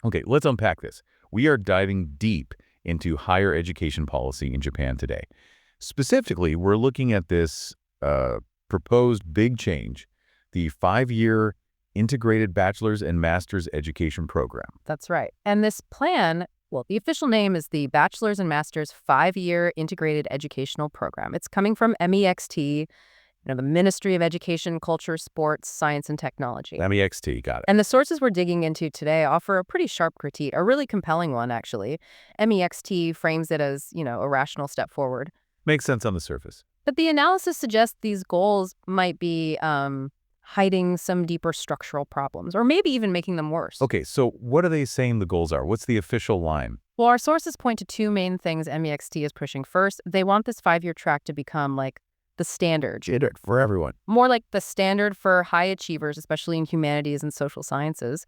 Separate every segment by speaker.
Speaker 1: Okay, let's unpack this. We are diving deep into higher education policy in Japan today. Specifically, we're looking at this proposed big change, the 5-year integrated bachelor's and master's education program.
Speaker 2: That's right. And this plan, well, the official name is the Bachelor's and Master's 5-Year Integrated Educational Program. It's coming from MEXT, the Ministry of Education, Culture, Sports, Science, and Technology.
Speaker 1: MEXT, got it.
Speaker 2: And the sources we're digging into today offer a pretty sharp critique, a really compelling one, actually. MEXT frames it as, a rational step forward.
Speaker 1: Makes sense on the surface.
Speaker 2: But the analysis suggests these goals might be hiding some deeper structural problems, or maybe even making them worse.
Speaker 1: Okay, so what are they saying the goals are? What's the official line?
Speaker 2: Well, our sources point to two main things MEXT is pushing. First, they want this 5-year track to become like the standard.
Speaker 1: Standard for everyone.
Speaker 2: More like the standard for high achievers, especially in humanities and social sciences.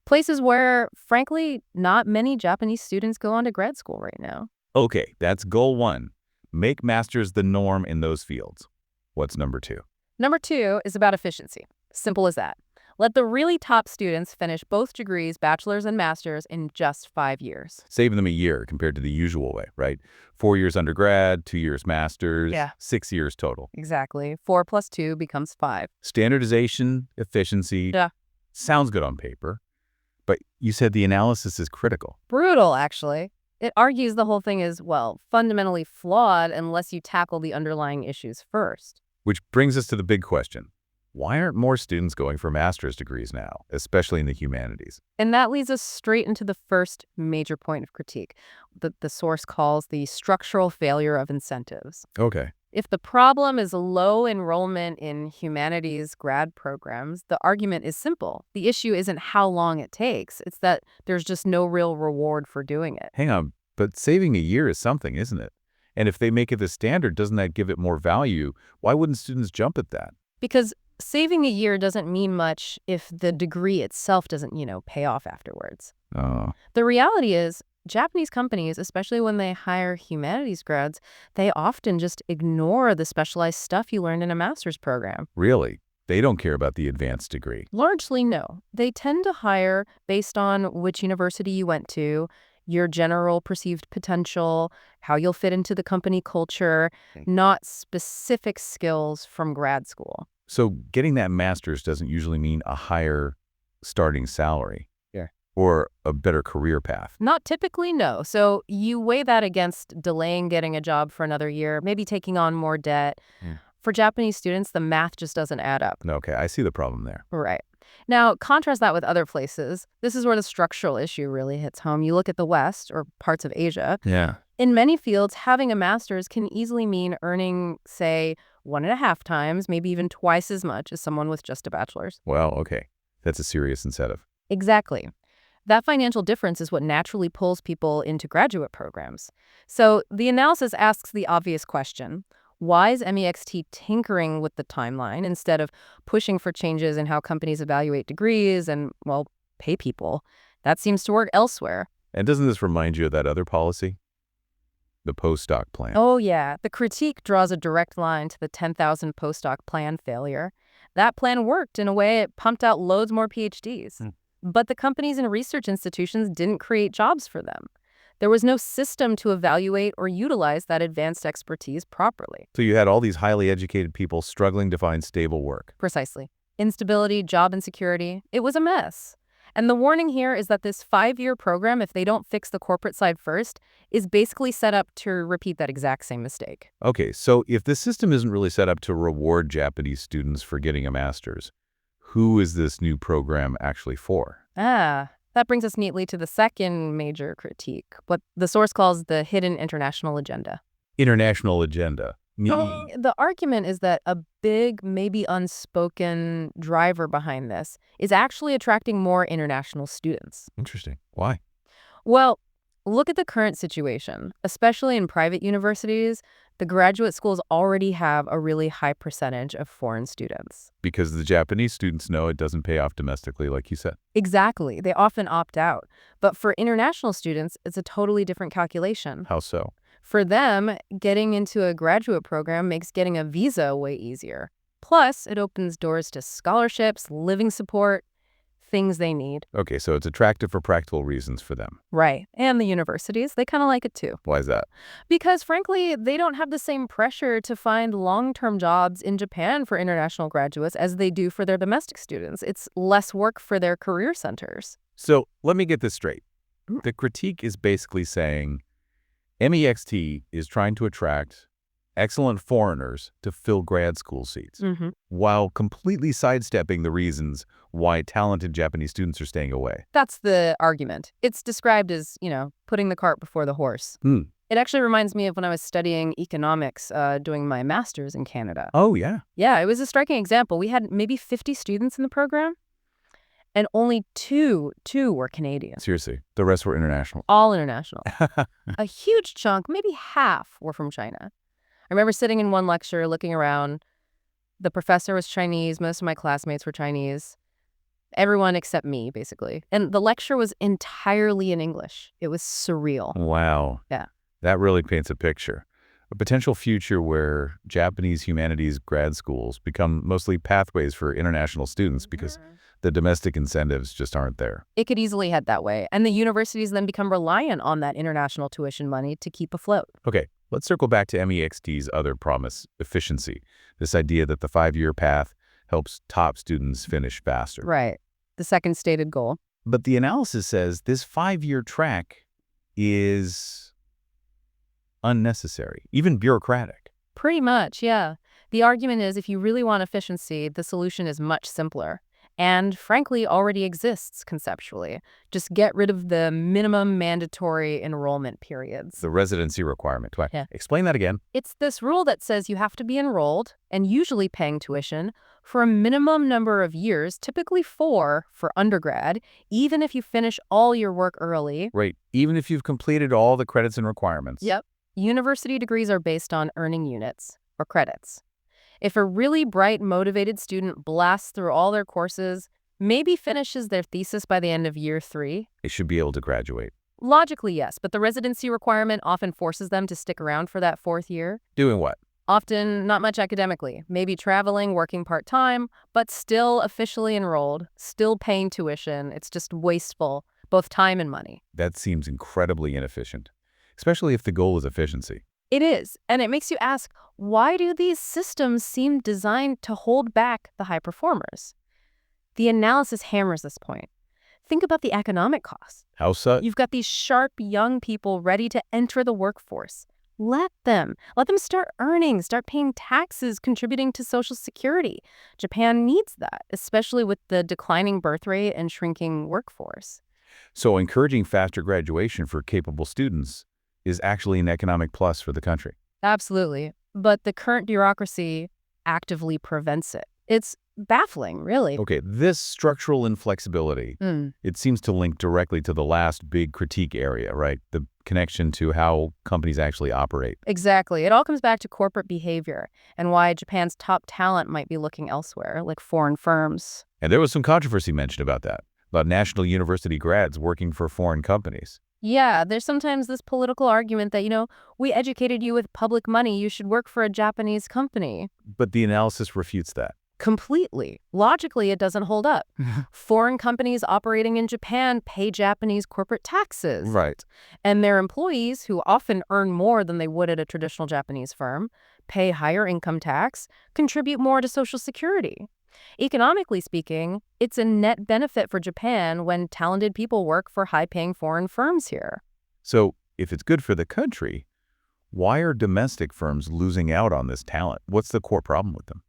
Speaker 2: Places where, frankly, not many Japanese students go on to grad school right now.
Speaker 1: Okay, that's goal 1. Make masters the norm in those fields. What's number 2?
Speaker 2: Number 2 is about efficiency. Simple as that. Let the really top students finish both degrees, bachelor's and master's, in just 5 years.
Speaker 1: Saving them a year compared to the usual way, right? 4 years undergrad, 2 years master's, 6 years total.
Speaker 2: Exactly. 4 plus 2 becomes 5.
Speaker 1: Standardization, efficiency.
Speaker 2: Yeah.
Speaker 1: Sounds good on paper, but you said the analysis is critical.
Speaker 2: Brutal, actually. It argues the whole thing is, fundamentally flawed unless you tackle the underlying issues first.
Speaker 1: Which brings us to the big question. Why aren't more students going for master's degrees now, especially in the humanities?
Speaker 2: And that leads us straight into the first major point of critique, that the source calls the structural failure of incentives.
Speaker 1: Okay.
Speaker 2: If the problem is low enrollment in humanities grad programs, the argument is simple. The issue isn't how long it takes. It's that there's just no real reward for doing it.
Speaker 1: Hang on, but saving a year is something, isn't it? And if they make it the standard, doesn't that give it more value? Why wouldn't students jump at that?
Speaker 2: Because saving a year doesn't mean much if the degree itself doesn't, pay off afterwards.
Speaker 1: Oh.
Speaker 2: The reality is, Japanese companies, especially when they hire humanities grads, they often just ignore the specialized stuff you learned in a master's program.
Speaker 1: Really? They don't care about the advanced degree?
Speaker 2: Largely, no. They tend to hire based on which university you went to, your general perceived potential, how you'll fit into the company culture, not specific skills from grad school.
Speaker 1: So getting that master's doesn't usually mean a higher starting salary.
Speaker 2: Yeah.
Speaker 1: Or a better career path.
Speaker 2: Not typically, no. So you weigh that against delaying getting a job for another year, maybe taking on more debt. For Japanese students, the math just doesn't add up.
Speaker 1: Okay, I see the problem there.
Speaker 2: Right. Now, contrast that with other places. This is where the structural issue really hits home. You look at the West or parts of Asia.
Speaker 1: Yeah.
Speaker 2: In many fields, having a master's can easily mean earning, say, 1.5 times, maybe even twice as much as someone with just a bachelor's.
Speaker 1: Well, okay. That's a serious incentive.
Speaker 2: Exactly. That financial difference is what naturally pulls people into graduate programs. So the analysis asks the obvious question. Why is MEXT tinkering with the timeline instead of pushing for changes in how companies evaluate degrees and, pay people? That seems to work elsewhere.
Speaker 1: And doesn't this remind you of that other policy? The Postdoc Plan.
Speaker 2: Oh, yeah. The critique draws a direct line to the 10,000 Postdoc Plan failure. That plan worked in a way it pumped out loads more PhDs. But the companies and research institutions didn't create jobs for them. There was no system to evaluate or utilize that advanced expertise properly.
Speaker 1: So you had all these highly educated people struggling to find stable work.
Speaker 2: Precisely. Instability, job insecurity. It was a mess. And the warning here is that this 5-year program, if they don't fix the corporate side first, is basically set up to repeat that exact same mistake.
Speaker 1: Okay, so if the system isn't really set up to reward Japanese students for getting a master's, who is this new program actually for?
Speaker 2: That brings us neatly to the second major critique, what the source calls the hidden international agenda.
Speaker 1: International agenda.
Speaker 2: The argument is that a big, maybe unspoken driver behind this is actually attracting more international students.
Speaker 1: Interesting. Why?
Speaker 2: Well, look at the current situation. Especially in private universities, the graduate schools already have a really high percentage of foreign students.
Speaker 1: Because the Japanese students know it doesn't pay off domestically, like you said.
Speaker 2: Exactly. They often opt out. But for international students, it's a totally different calculation.
Speaker 1: How so?
Speaker 2: For them, getting into a graduate program makes getting a visa way easier. Plus, it opens doors to scholarships, living support. things they need.
Speaker 1: Okay, so it's attractive for practical reasons for them.
Speaker 2: Right. And the universities, they kind of like it too.
Speaker 1: Why is that?
Speaker 2: Because frankly, they don't have the same pressure to find long-term jobs in Japan for international graduates as they do for their domestic students. It's less work for their career centers.
Speaker 1: So let me get this straight. The critique is basically saying MEXT is trying to attract excellent foreigners to fill grad school seats, while completely sidestepping the reasons why talented Japanese students are staying away.
Speaker 2: That's the argument. It's described as, putting the cart before the horse. It actually reminds me of when I was studying economics, doing my master's in Canada.
Speaker 1: Oh, yeah.
Speaker 2: Yeah, it was a striking example. We had maybe 50 students in the program, and only two were Canadian.
Speaker 1: Seriously, the rest were international.
Speaker 2: All international. A huge chunk, maybe half, were from China. I remember sitting in one lecture, looking around. The professor was Chinese. Most of my classmates were Chinese. Everyone except me, basically. And the lecture was entirely in English. It was surreal.
Speaker 1: Wow.
Speaker 2: Yeah.
Speaker 1: That really paints a picture. A potential future where Japanese humanities grad schools become mostly pathways for international students because the domestic incentives just aren't there.
Speaker 2: It could easily head that way. And the universities then become reliant on that international tuition money to keep afloat.
Speaker 1: Okay, let's circle back to MEXT's other promise, efficiency. This idea that the 5-year path helps top students finish faster.
Speaker 2: Right. The second stated goal.
Speaker 1: But the analysis says this 5-year track is unnecessary, even bureaucratic.
Speaker 2: Pretty much, yeah. The argument is if you really want efficiency, the solution is much simpler. And frankly, already exists conceptually. Just get rid of the minimum mandatory enrollment periods.
Speaker 1: The residency requirement.
Speaker 2: Yeah.
Speaker 1: Explain that again.
Speaker 2: It's this rule that says you have to be enrolled, and usually paying tuition, for a minimum number of years, typically 4 for undergrad, even if you finish all your work early.
Speaker 1: Right. Even if you've completed all the credits and requirements.
Speaker 2: Yep. University degrees are based on earning units, or credits. If a really bright, motivated student blasts through all their courses, maybe finishes their thesis by the end of year 3,
Speaker 1: they should be able to graduate.
Speaker 2: Logically, yes, but the residency requirement often forces them to stick around for that 4th year.
Speaker 1: Doing what?
Speaker 2: Often not much academically, maybe traveling, working part-time, but still officially enrolled, still paying tuition. It's just wasteful, both time and money.
Speaker 1: That seems incredibly inefficient, especially if the goal is efficiency.
Speaker 2: It is, and it makes you ask, why do these systems seem designed to hold back the high performers? The analysis hammers this point. Think about the economic costs.
Speaker 1: How so?
Speaker 2: You've got these sharp young people ready to enter the workforce. Let them start earning, start paying taxes, contributing to Social Security. Japan needs that, especially with the declining birth rate and shrinking workforce.
Speaker 1: So encouraging faster graduation for capable students is actually an economic plus for the country.
Speaker 2: Absolutely. But the current bureaucracy actively prevents it. It's baffling, really.
Speaker 1: Okay, this structural inflexibility, it seems to link directly to the last big critique area, right? The connection to how companies actually operate.
Speaker 2: Exactly. It all comes back to corporate behavior and why Japan's top talent might be looking elsewhere, like foreign firms.
Speaker 1: And there was some controversy mentioned about that, about national university grads working for foreign companies.
Speaker 2: Yeah, there's sometimes this political argument that, we educated you with public money, you should work for a Japanese company.
Speaker 1: But the analysis refutes that.
Speaker 2: Completely. Logically, it doesn't hold up. Foreign companies operating in Japan pay Japanese corporate taxes.
Speaker 1: Right.
Speaker 2: And their employees, who often earn more than they would at a traditional Japanese firm, pay higher income tax, contribute more to Social Security. Economically speaking, it's a net benefit for Japan when talented people work for high-paying foreign firms here.
Speaker 1: So if it's good for the country, why are domestic firms losing out on this talent? What's the core problem with them?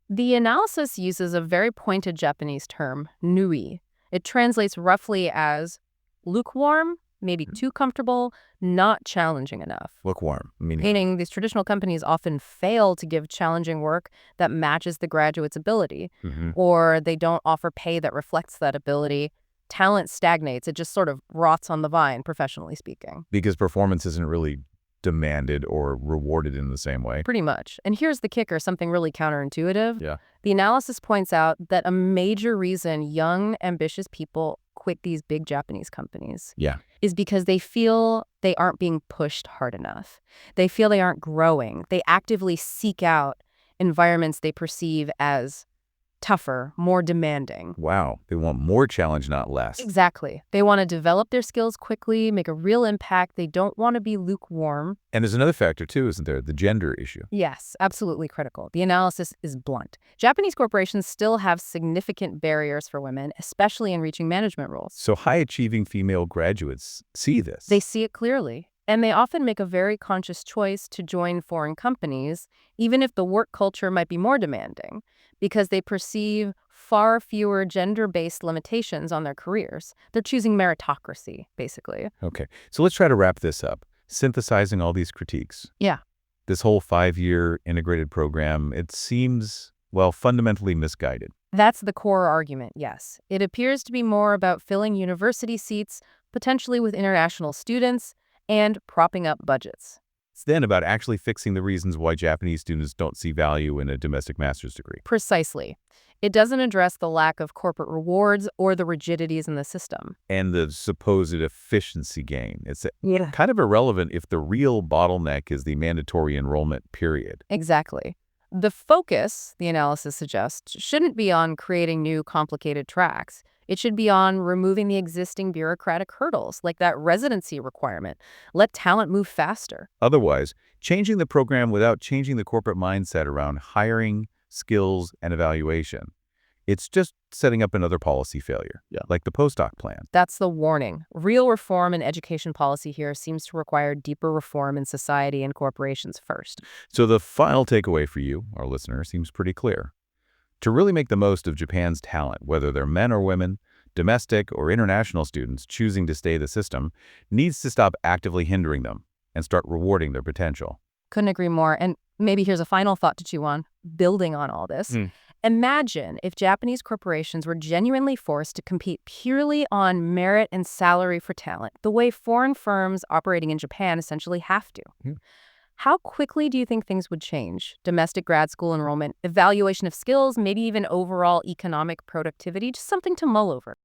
Speaker 2: The analysis uses a very pointed Japanese term, nui. It translates roughly as lukewarm, maybe too comfortable, not challenging enough.
Speaker 1: Lukewarm,
Speaker 2: Meaning these traditional companies often fail to give challenging work that matches the graduate's ability, or they don't offer pay that reflects that ability. Talent stagnates. It just sort of rots on the vine, professionally speaking.
Speaker 1: Because performance isn't really demanded or rewarded in the same way.
Speaker 2: Pretty much. And here's the kicker, something really counterintuitive.
Speaker 1: Yeah.
Speaker 2: The analysis points out that a major reason young, ambitious people quit these big Japanese companies is because they feel they aren't being pushed hard enough. They feel they aren't growing. They actively seek out environments they perceive as tougher, more demanding.
Speaker 1: Wow, they want more challenge, not less.
Speaker 2: Exactly. They want to develop their skills quickly, make a real impact. They don't want to be lukewarm.
Speaker 1: And there's another factor, too, isn't there? The gender issue.
Speaker 2: Yes, absolutely critical. The analysis is blunt. Japanese corporations still have significant barriers for women, especially in reaching management roles.
Speaker 1: So high-achieving female graduates see this.
Speaker 2: They see it clearly, and they often make a very conscious choice to join foreign companies, even if the work culture might be more demanding, because they perceive far fewer gender-based limitations on their careers. They're choosing meritocracy, basically.
Speaker 1: Okay, so let's try to wrap this up, synthesizing all these critiques.
Speaker 2: Yeah.
Speaker 1: This whole 5-year integrated program, it seems, well, fundamentally misguided.
Speaker 2: That's the core argument, yes. It appears to be more about filling university seats, potentially with international students, and propping up budgets.
Speaker 1: It's then about actually fixing the reasons why Japanese students don't see value in a domestic master's degree.
Speaker 2: Precisely. It doesn't address the lack of corporate rewards or the rigidities in the system.
Speaker 1: And the supposed efficiency gain. It's
Speaker 2: Yeah.
Speaker 1: kind of irrelevant if the real bottleneck is the mandatory enrollment period.
Speaker 2: Exactly. The focus, the analysis suggests, shouldn't be on creating new complicated tracks. It should be on removing the existing bureaucratic hurdles, like that residency requirement. Let talent move faster.
Speaker 1: Otherwise, changing the program without changing the corporate mindset around hiring, skills, and evaluation, it's just setting up another policy failure, like the Postdoc Plan.
Speaker 2: That's the warning. Real reform in education policy here seems to require deeper reform in society and corporations first.
Speaker 1: So the final takeaway for you, our listener, seems pretty clear. To really make the most of Japan's talent, whether they're men or women, domestic or international students choosing to stay the system, needs to stop actively hindering them and start rewarding their potential.
Speaker 2: Couldn't agree more. And maybe here's a final thought to chew on, building on all this. Imagine if Japanese corporations were genuinely forced to compete purely on merit and salary for talent, the way foreign firms operating in Japan essentially have to. How quickly do you think things would change? Domestic grad school enrollment, evaluation of skills, maybe even overall economic productivity, just something to mull over.